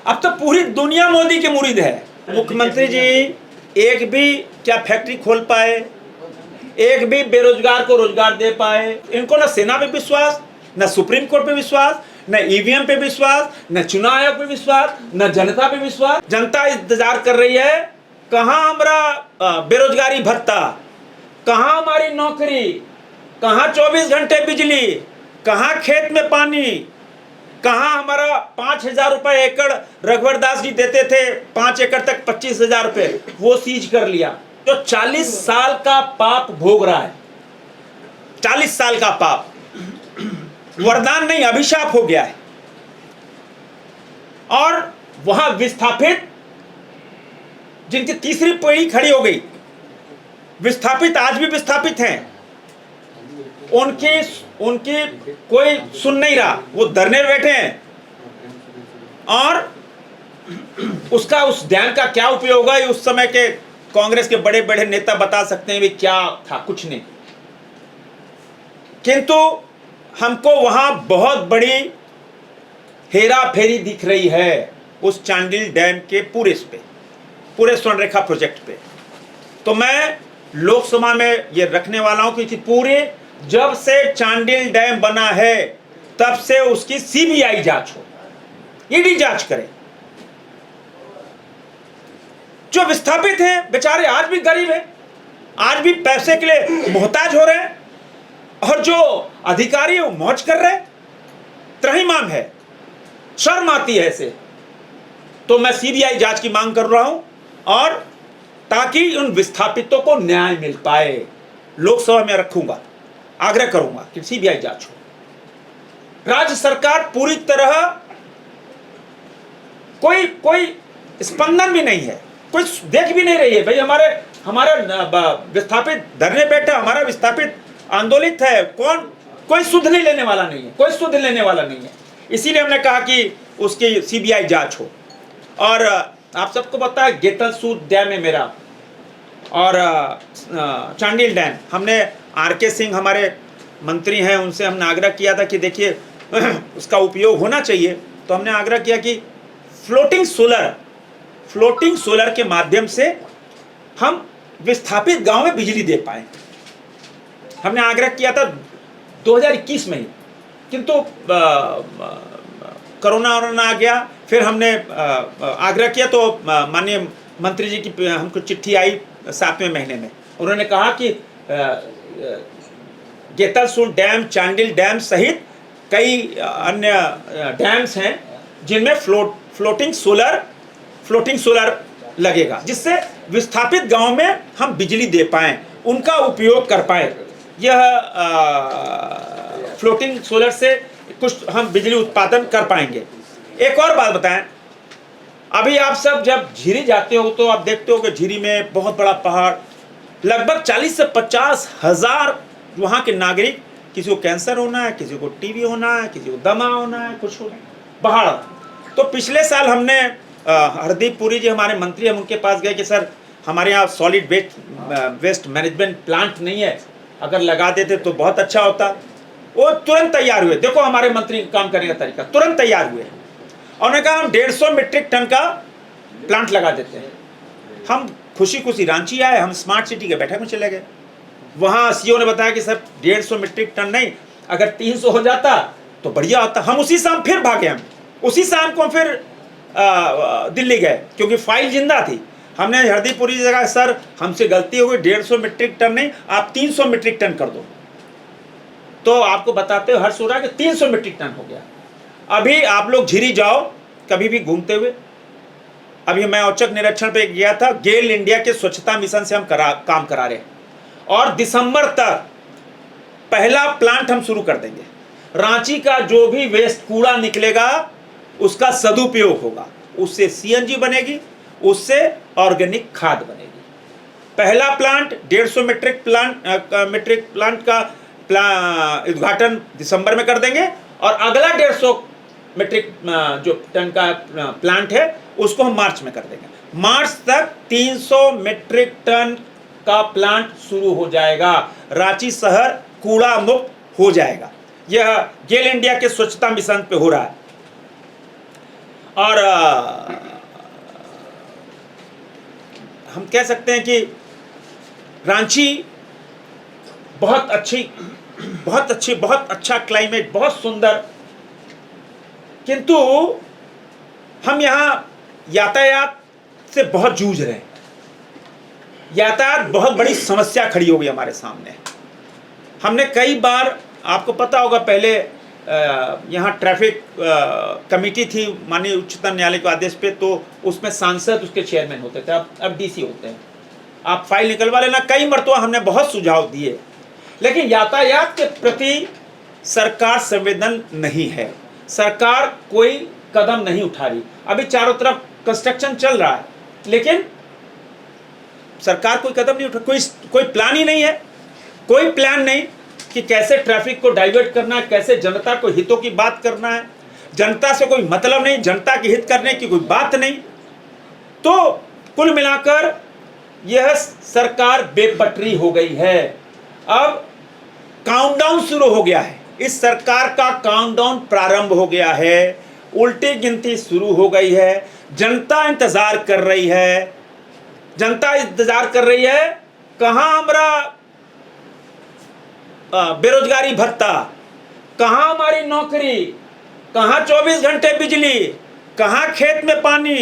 अब तो पूरी दुनिया मोदी के मुरीद है। मुख्यमंत्री जी एक भी क्या फैक्ट्री खोल पाए, एक भी बेरोजगार को रोजगार दे पाए। इनको न सेना पे विश्वास, न सुप्रीम कोर्ट पे विश्वास, न ईवीएम पे विश्वास, न चुनाव आयोग पे विश्वास, न जनता पे विश्वास। जनता इंतजार कर रही है कहां हमारा बेरोजगारी भत्ता, कहां हमारी नौकरी, कहां 24 घंटे बिजली, कहां खेत में पानी, कहां हमारा 5,000 रुपए एकड़ रघुवर दास जी देते थे, 5 एकड़ तक 25,000 रुपए, वो सीज कर लिया। जो 40 साल का पाप भोग रहा है, 40 साल का पाप, वरदान नहीं अभिशाप हो गया है। और वहां विस्थापित जिनकी तीसरी पीढ़ी खड़ी हो गई, विस्थापित आज भी विस्थापित हैं, उनकी कोई सुन नहीं रहा, वो धरने बैठे हैं। और उसका उस ध्यान का क्या उपयोग है, उस समय के कांग्रेस के बड़े बड़े नेता बता सकते हैं भी क्या था, कुछ नहीं। किंतु हमको वहां बहुत बड़ी हेरा फेरी दिख रही है उस चांडिल डैम के पूरे स्वर्णरेखा प्रोजेक्ट पे। तो मैं लोकसभा में ये रखने वाला हूं कि पूरे जब से चांडिल डैम बना है तब से उसकी सीबीआई जांच हो, ईडी जांच करे। जो विस्थापित हैं बेचारे आज भी गरीब हैं, आज भी पैसे के लिए मोहताज हो रहे हैं, और जो अधिकारी वो मौज कर रहे हैं। त्रहिमाम है, शर्म आती है ऐसे। तो मैं सीबीआई जांच की मांग कर रहा हूं, और ताकि उन विस्थापितों को न्याय मिल पाए, लोकसभा में रखूंगा, आग्रह करूंगा कि सीबीआई जांच हो। राज्य सरकार पूरी तरह कोई स्पंदन भी नहीं है, कोई देख भी नहीं रही है। भाई हमारा विस्थापित धरने बैठा, हमारा विस्थापित आंदोलित है, कोई सुध नहीं लेने वाला नहीं है, कोई सुध लेने वाला नहीं है। इसीलिए हमने कहा कि उसकी सीबीआई जांच हो। और आप सबको पता है गेतलसूद डैम है मेरा, और चांडिल डैम, हमने आर.के. सिंह हमारे मंत्री हैं, उनसे हमने आग्रह किया था कि देखिए उसका उपयोग होना चाहिए। तो हमने आग्रह किया कि फ्लोटिंग सोलर के माध्यम से हम विस्थापित गांव में बिजली दे पाए। हमने आग्रह किया था 2021 में ही, किंतु कोरोना आ गया। फिर हमने आग्रह किया तो माननीय मंत्री जी की हमको चिट्ठी आई 7वें महीने में। उन्होंने कहा कि गेतलसूद डैम, चांडिल डैम सहित कई अन्य डैम्स हैं जिनमें फ्लोटिंग सोलर लगेगा, जिससे विस्थापित गांव में हम बिजली दे पाएं, उनका उपयोग कर पाएं। यह फ्लोटिंग सोलर से कुछ हम बिजली उत्पादन कर पाएंगे। एक और बात बताएं, अभी आप सब जब झीरी जाते हो तो आप देखते हो कि झीरी में बहुत बड़ा पहाड़, लगभग 40 से 50 हजार वहाँ के नागरिक, किसी को कैंसर होना है, किसी को टीबी होना है, किसी को दमा होना है, कुछ होना है, पहाड़। तो पिछले साल हमने हरदीप पुरी जी हमारे मंत्री, हम उनके पास गए कि सर हमारे यहाँ सॉलिड वेस्ट मैनेजमेंट प्लांट नहीं है, अगर लगा देते तो बहुत अच्छा होता। वो तुरंत तैयार हुए। देखो हमारे मंत्री काम करने का तरीका, तुरंत तैयार हुए और उन्होंने कहा हम 150 मीट्रिक टन का प्लांट लगा देते हैं। हम खुशी रांची आए, हम स्मार्ट सिटी के बैठक में चले गए। वहाँ सीओ ने बताया कि सर 150 मीट्रिक टन नहीं, अगर 300 हो जाता तो बढ़िया होता। हम उसी शाम फिर भागे, हम उसी शाम को फिर दिल्ली गए, क्योंकि फाइल जिंदा थी। हमने हरदीप पुरी जी कहा सर हमसे गलती हो गई, 150 मीट्रिक टन नहीं, आप 300 मीट्रिक टन कर दो। तो आपको बताते हुए हर्ष हो रहा है कि 300 मीट्रिक टन हो गया। अभी आप लोग झीरी जाओ कभी भी घूमते हुए, अभी मैं औचक निरीक्षण पे गया था, गेल इंडिया के स्वच्छता मिशन से हम काम करा रहे हैं, और दिसंबर तक पहला प्लांट हम शुरू कर देंगे। रांची का जो भी वेस्ट कूड़ा निकलेगा उसका सदुपयोग होगा, उससे सीएनजी बनेगी, उससे ऑर्गेनिक खाद बनेगी। पहला प्लांट 150 मीट्रिक प्लांट का उद्घाटन दिसंबर में कर देंगे, और अगला 150 मीट्रिक जो टन का प्लांट है उसको हम मार्च में कर देंगे। मार्च तक 300 मीट्रिक टन का प्लांट शुरू हो जाएगा, रांची शहर कूड़ा मुक्त हो जाएगा। यह गेल इंडिया के स्वच्छता मिशन पे हो रहा है। और हम कह सकते हैं कि रांची बहुत अच्छा क्लाइमेट, बहुत सुंदर, किंतु हम यहाँ यातायात से बहुत जूझ रहे हैं। यातायात बहुत बड़ी समस्या खड़ी हो गई हमारे सामने। हमने कई बार, आपको पता होगा, पहले यहाँ ट्रैफिक कमेटी थी माननीय उच्चतम न्यायालय के आदेश पे, तो उसमें सांसद उसके चेयरमैन होते थे, अब डीसी होते हैं। आप फाइल निकलवा लेना। कई मरतबा हमने बहुत सुझाव दिए, लेकिन यातायात के प्रति सरकार संवेदन नहीं है। सरकार कोई कदम नहीं उठा रही। अभी चारों तरफ कंस्ट्रक्शन चल रहा है, लेकिन सरकार कोई कदम नहीं उठा, कोई प्लान ही नहीं है। कोई प्लान नहीं कि कैसे ट्रैफिक को डाइवर्ट करना है, कैसे जनता को हितों की बात करना है। जनता से कोई मतलब नहीं, जनता के हित करने की कोई बात नहीं। तो कुल मिलाकर यह सरकार बेपटरी हो गई है। अब काउंटडाउन शुरू हो गया है। इस सरकार का काउंटडाउन प्रारंभ हो गया है। उल्टी गिनती शुरू हो गई है। जनता इंतजार कर रही है। जनता इंतजार कर रही है, कहां हमारा बेरोजगारी भत्ता, कहां हमारी नौकरी, कहां 24 घंटे बिजली, कहां खेत में पानी,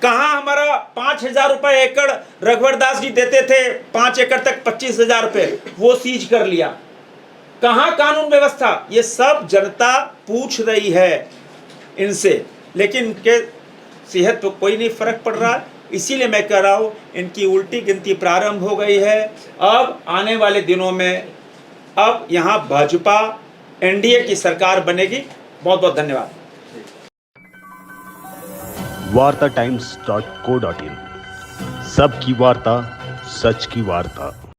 कहां हमारा 5,000 रुपए एकड़ रघुवर दास जी देते थे, 5 एकड़ तक 25,000 रुपए, वो सीज कर लिया। कहां कानून व्यवस्था? ये सब जनता पूछ रही है इनसे, लेकिन इनके सेहत पर कोई नहीं फर्क पड़ रहा। इसीलिए मैं कह रहा हूं, इनकी उल्टी गिनती प्रारंभ हो गई है। अब आने वाले दिनों में अब यहां भाजपा एनडीए की सरकार बनेगी। बहुत बहुत धन्यवाद। wartatimes.co.in, सबकी वार्ता, सच की वार्ता।